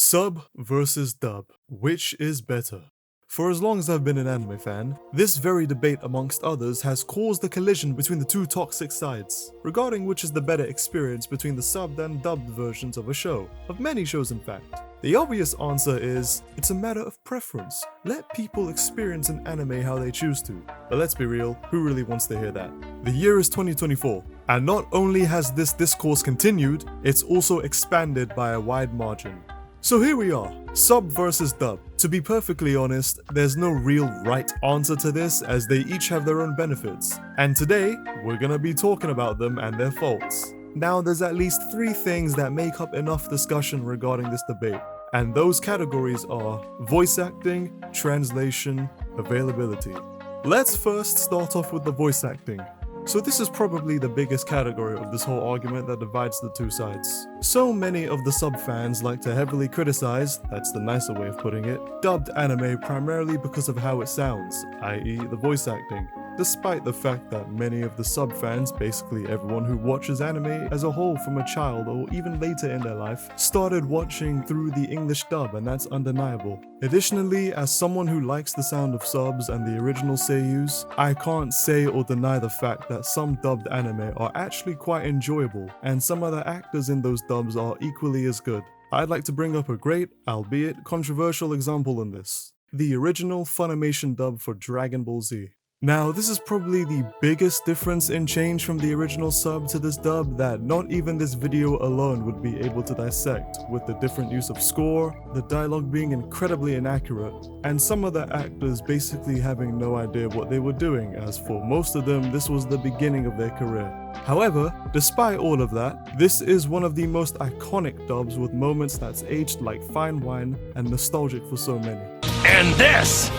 Sub versus dub. Which is better? For as long as I've been an anime fan, this very debate amongst others has caused a collision between the two toxic sides, regarding which is the better experience between the subbed and dubbed versions of a show, of many shows in fact. The obvious answer is, it's a matter of preference. Let people experience an anime how they choose to. But let's be real, who really wants to hear that? The year is 2024, and not only has this discourse continued, it's also expanded by a wide margin. So here we are, sub versus dub. To be perfectly honest, there's no real right answer to this as they each have their own benefits. And today, we're gonna be talking about them and their faults. Now there's at least 3 things that make up enough discussion regarding this debate. And those categories are voice acting, translation, availability. Let's first start off with the voice acting. So this is probably the biggest category of this whole argument that divides the two sides. So many of the sub fans like to heavily criticize, that's the nicer way of putting it, dubbed anime primarily because of how it sounds, i.e. the voice acting. Despite the fact that many of the sub fans, basically everyone who watches anime as a whole from a child or even later in their life, started watching through the English dub, and that's undeniable. Additionally, as someone who likes the sound of subs and the original seiyus, I can't say or deny the fact that some dubbed anime are actually quite enjoyable, and some of the actors in those dubs are equally as good. I'd like to bring up a great, albeit controversial example in this. The original Funimation dub for Dragon Ball Z. Now, this is probably the biggest difference in change from the original sub to this dub that not even this video alone would be able to dissect, with the different use of score, the dialogue being incredibly inaccurate, and some of the actors basically having no idea what they were doing, as for most of them this was the beginning of their career. However, despite all of that, this is one of the most iconic dubs with moments that's aged like fine wine and nostalgic for so many. And this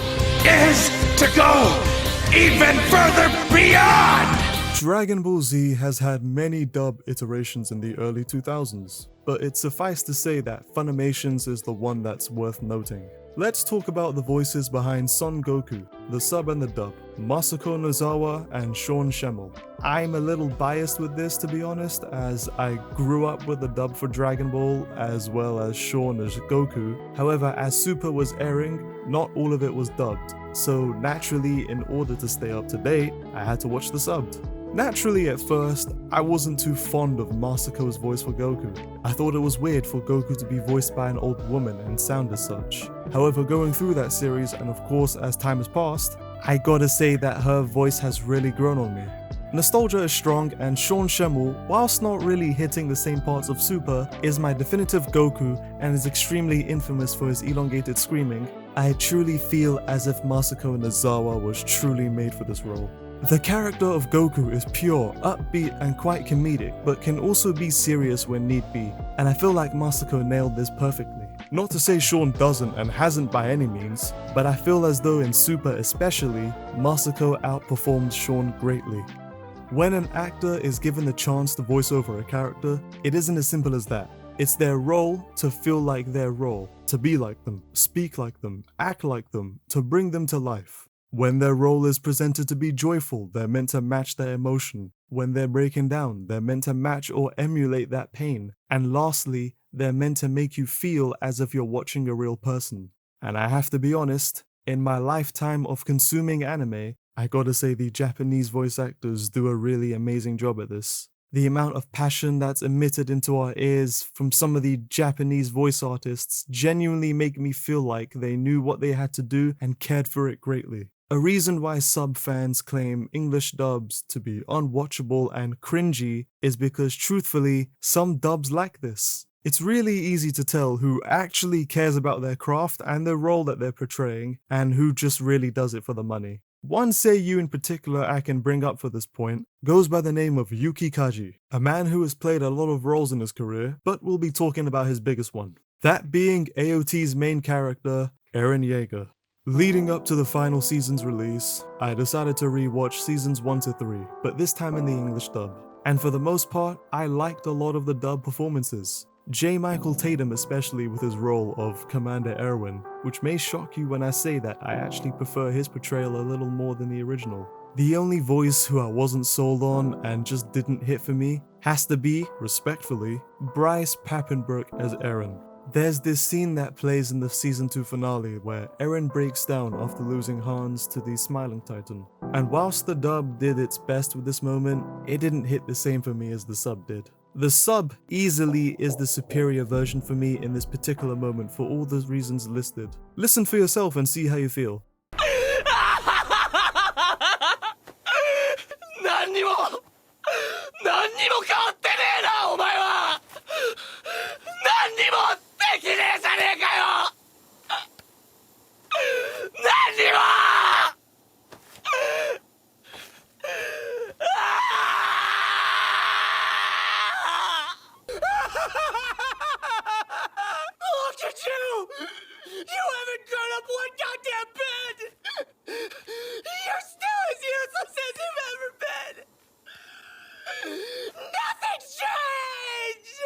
is to go even further beyond! Dragon Ball Z has had many dub iterations in the early 2000s, but it's suffice to say that Funimation's is the one that's worth noting. Let's talk about the voices behind Son Goku, the sub and the dub, Masako Nozawa and Sean Schemmel. I'm a little biased with this, to be honest, as I grew up with the dub for Dragon Ball as well as Sean as Goku. However, as Super was airing, not all of it was dubbed. So naturally, in order to stay up to date, I had to watch the subbed. Naturally, at first, I wasn't too fond of Masako's voice for Goku. I thought it was weird for Goku to be voiced by an old woman and sound as such. However, going through that series, and of course as time has passed, I gotta say that her voice has really grown on me. Nostalgia is strong, and Sean Schemmel, whilst not really hitting the same parts of Super, is my definitive Goku and is extremely infamous for his elongated screaming. I truly feel as if Masako Nozawa was truly made for this role. The character of Goku is pure, upbeat and quite comedic, but can also be serious when need be, and I feel like Masako nailed this perfectly. Not to say Sean doesn't and hasn't by any means, but I feel as though in Super especially, Masako outperformed Sean greatly. When an actor is given the chance to voice over a character, it isn't as simple as that. It's their role to feel like their role, to be like them, speak like them, act like them, to bring them to life. When their role is presented to be joyful, they're meant to match their emotion. When they're breaking down, they're meant to match or emulate that pain. And lastly, they're meant to make you feel as if you're watching a real person. And I have to be honest, in my lifetime of consuming anime, I gotta say the Japanese voice actors do a really amazing job at this. The amount of passion that's emitted into our ears from some of the Japanese voice artists genuinely make me feel like they knew what they had to do and cared for it greatly. A reason why sub fans claim English dubs to be unwatchable and cringy is because truthfully, some dubs like this. It's really easy to tell who actually cares about their craft and the role that they're portraying, and who just really does it for the money. One seiyuu in particular I can bring up for this point goes by the name of Yuki Kaji, a man who has played a lot of roles in his career, but we'll be talking about his biggest one. That being AOT's main character, Eren Yeager. Leading up to the final season's release, I decided to rewatch seasons 1 to 3, but this time in the English dub. And for the most part, I liked a lot of the dub performances. J. Michael Tatum especially with his role of Commander Erwin, which may shock you when I say that I actually prefer his portrayal a little more than the original. The only voice who I wasn't sold on and just didn't hit for me has to be, respectfully, Bryce Papenbrook as Eren. There's this scene that plays in the season 2 finale where Eren breaks down after losing Hans to the Smiling Titan. And whilst the dub did its best with this moment, it didn't hit the same for me as the sub did. The sub easily is the superior version for me in this particular moment for all the reasons listed. Listen for yourself and see how you feel. 何にも変わってねえなお前は何にもできねえじゃねえかよ何にもLook at you! You haven't grown up one goddamn bit! You're still as useless as you've ever been! Nothing's changed!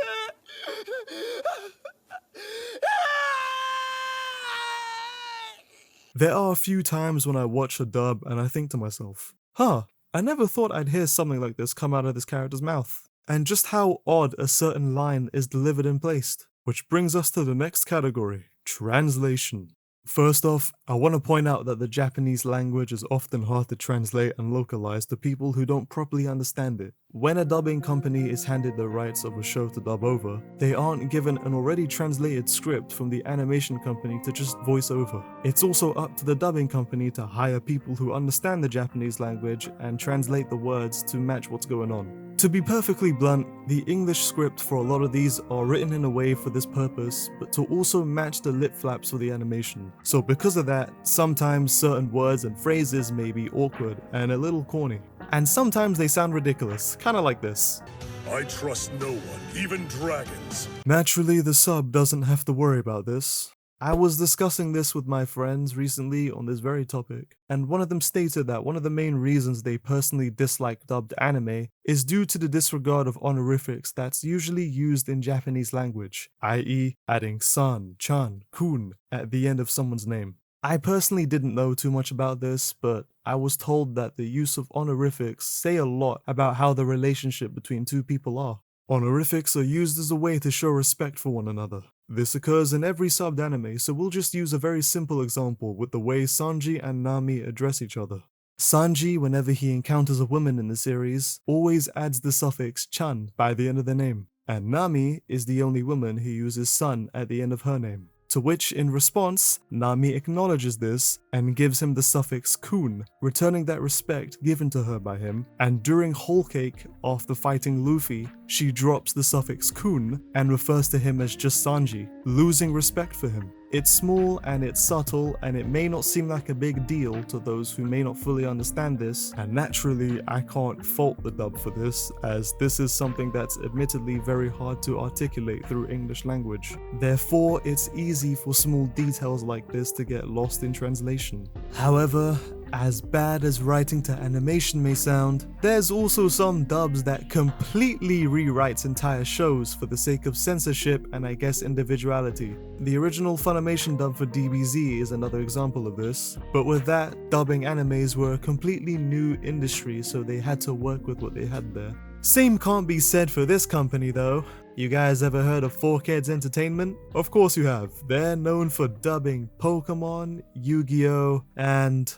There are a few times when I watch a dub and I think to myself, I never thought I'd hear something like this come out of this character's mouth. And just how odd a certain line is delivered and placed. Which brings us to the next category, translation. First off, I want to point out that the Japanese language is often hard to translate and localize to people who don't properly understand it. When a dubbing company is handed the rights of a show to dub over, they aren't given an already translated script from the animation company to just voice over. It's also up to the dubbing company to hire people who understand the Japanese language and translate the words to match what's going on. To be perfectly blunt, the English script for a lot of these are written in a way for this purpose, but to also match the lip flaps for the animation. So because of that, sometimes certain words and phrases may be awkward and a little corny. And sometimes they sound ridiculous, kinda like this. I trust no one, even dragons. Naturally, the sub doesn't have to worry about this. I was discussing this with my friends recently on this very topic, and one of them stated that one of the main reasons they personally dislike dubbed anime is due to the disregard of honorifics that's usually used in Japanese language, i.e. adding san, chan, kun at the end of someone's name. I personally didn't know too much about this, but I was told that the use of honorifics say a lot about how the relationship between two people are. Honorifics are used as a way to show respect for one another. This occurs in every subbed anime, so we'll just use a very simple example with the way Sanji and Nami address each other. Sanji, whenever he encounters a woman in the series, always adds the suffix chan by the end of their name, and Nami is the only woman who uses san at the end of her name. To which, in response, Nami acknowledges this and gives him the suffix kun, returning that respect given to her by him, and during Whole Cake, after fighting Luffy, she drops the suffix kun and refers to him as just Sanji, losing respect for him. It's small and it's subtle, and it may not seem like a big deal to those who may not fully understand this, and naturally I can't fault the dub for this, as this is something that's admittedly very hard to articulate through English language. Therefore, it's easy for small details like this to get lost in translation. However, as bad as writing to animation may sound, there's also some dubs that completely rewrites entire shows for the sake of censorship and I guess individuality. The original Funimation dub for DBZ is another example of this, but with that, dubbing animes were a completely new industry, so they had to work with what they had there. Same can't be said for this company though. You guys ever heard of 4Kids Entertainment? Of course you have. They're known for dubbing Pokemon, Yu-Gi-Oh, and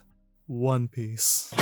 One Piece.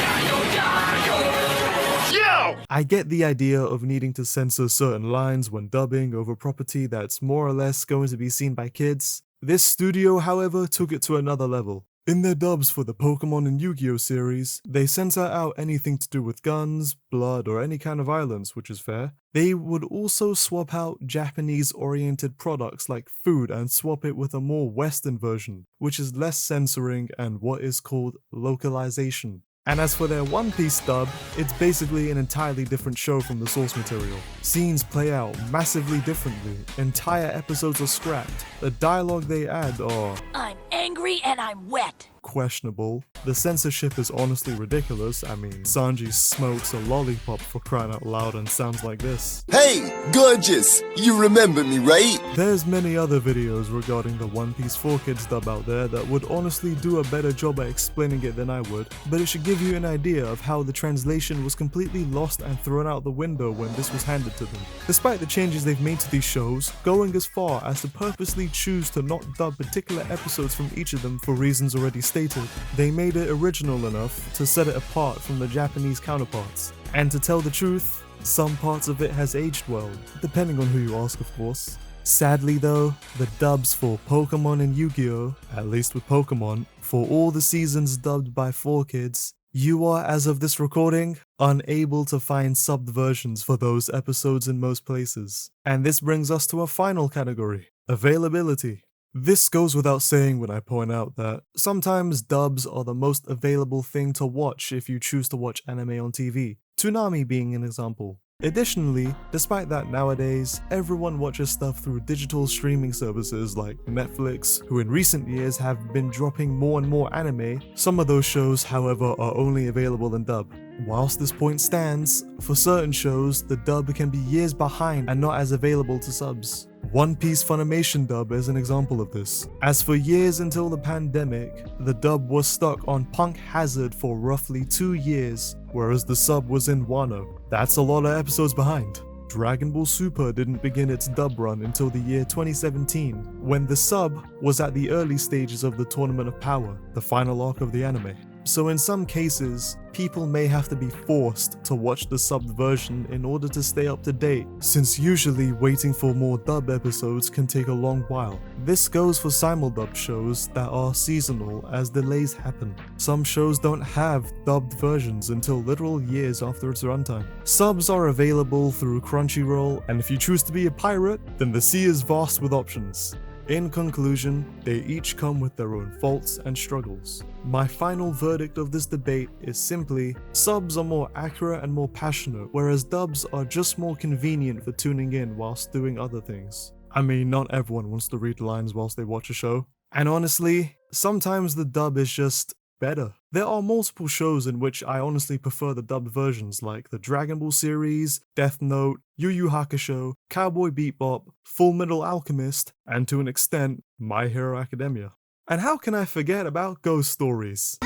I get the idea of needing to censor certain lines when dubbing over property that's more or less going to be seen by kids. This studio, however, took it to another level. In their dubs for the Pokemon and Yu-Gi-Oh series, they censor out anything to do with guns, blood, or any kind of violence, which is fair. They would also swap out Japanese-oriented products like food and swap it with a more Western version, which is less censoring and what is called localization. And as for their One Piece dub, it's basically an entirely different show from the source material. Scenes play out massively differently, entire episodes are scrapped, the dialogue they add are I'm angry and I'm wet. questionable. The censorship is honestly ridiculous. I mean, Sanji smokes a lollipop for crying out loud and sounds like this. Hey, gorgeous! You remember me, right? There's many other videos regarding the One Piece 4Kids dub out there that would honestly do a better job at explaining it than I would, but it should give you an idea of how the translation was completely lost and thrown out the window when this was handed to them. Despite the changes they've made to these shows, going as far as to purposely choose to not dub particular episodes from each of them for reasons already stated, they made it original enough to set it apart from the Japanese counterparts. And to tell the truth, some parts of it has aged well, depending on who you ask of course. Sadly though, the dubs for Pokemon and Yu-Gi-Oh!, at least with Pokemon, for all the seasons dubbed by 4Kids, you are, as of this recording, unable to find subbed versions for those episodes in most places. And this brings us to a final category, availability. This goes without saying when I point out that sometimes dubs are the most available thing to watch if you choose to watch anime on TV, Toonami being an example. Additionally, despite that nowadays, everyone watches stuff through digital streaming services like Netflix, who in recent years have been dropping more and more anime. Some of those shows, however, are only available in dub. Whilst this point stands, for certain shows, the dub can be years behind and not as available to subs. One Piece Funimation dub is an example of this, as for years until the pandemic, the dub was stuck on Punk Hazard for roughly 2 years, whereas the sub was in Wano. That's a lot of episodes behind. Dragon Ball Super didn't begin its dub run until the year 2017, when the sub was at the early stages of the Tournament of Power, the final arc of the anime. So in some cases, people may have to be forced to watch the subbed version in order to stay up to date, since usually waiting for more dub episodes can take a long while. This goes for simuldub shows that are seasonal as delays happen. Some shows don't have dubbed versions until literal years after its runtime. Subs are available through Crunchyroll, and if you choose to be a pirate, then the sea is vast with options. In conclusion, they each come with their own faults and struggles. My final verdict of this debate is simply, subs are more accurate and more passionate, whereas dubs are just more convenient for tuning in whilst doing other things. I mean, not everyone wants to read lines whilst they watch a show. And honestly, sometimes the dub is just better. There are multiple shows in which I honestly prefer the dubbed versions, like the Dragon Ball series, Death Note, Yu Yu Hakusho, Cowboy Bebop, Full Metal Alchemist, and to an extent, My Hero Academia. And how can I forget about ghost stories?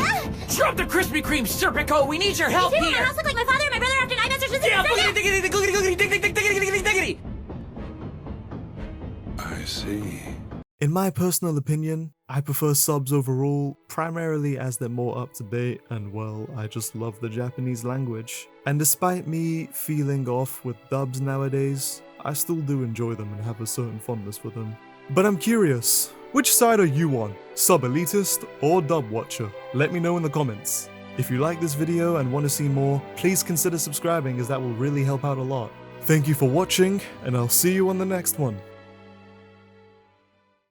Drop the Krispy Kreme, Serpico! We need your help Did you here! my house look like my father and my brother after 9 months or something? Yeah, diggity! I see. In my personal opinion, I prefer subs overall, primarily as they're more up to date and well, I just love the Japanese language. And despite me feeling off with dubs nowadays, I still do enjoy them and have a certain fondness for them. But I'm curious, which side are you on? Sub elitist or dub watcher? Let me know in the comments. If you like this video and want to see more, please consider subscribing as that will really help out a lot. Thank you for watching, and I'll see you on the next one.